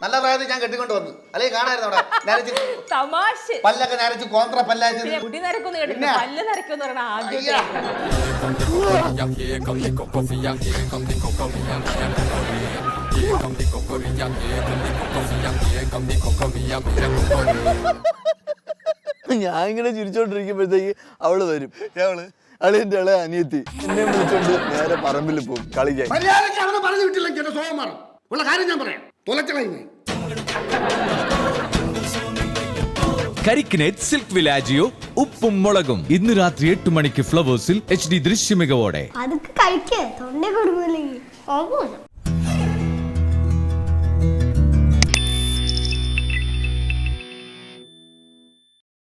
നല്ല പ്രായത്തിൽ ഞാൻ കെട്ടിക്കൊണ്ട് വന്നു അല്ലെങ്കിൽ കാണായിരുന്നു അവിടെ തമാശ പല്ലൊക്കെ നരച്ച് കോന്ത്ര പല്ലാച്ച് മുടി നരക്കൊന്ന് കേട്ടിട്ട് പല്ല് നരക്കൊന്ന് പറയണ ആദ്യം ഞാൻ ഇങ്ങനെ ചിരിച്ചോണ്ടിരിക്കുമ്പോഴത്തേക്ക് അവള് വരും. അളിയന്റെ ഇളയ അനിയത്തി എന്നെ വിളിച്ചോണ്ട് നേരെ പറമ്പിൽ പോകും കളിക്കാൻ. പറഞ്ഞു വിട്ടില്ല ഉള്ള കാര്യം ഞാൻ പറയാം. കരിക്കിനേറ്റ് സിൽക്ക് വിലാജിയോ ഉപ്പും മുളകും ഇന്ന് രാത്രി 8 മണിക്ക് ഫ്ലവേഴ്സിൽ HD ദൃശ്യമികവോടെ. അതൊക്കെ കഴിക്കേ തൊണ്ട കൊടുക്കില്ലെങ്കിൽ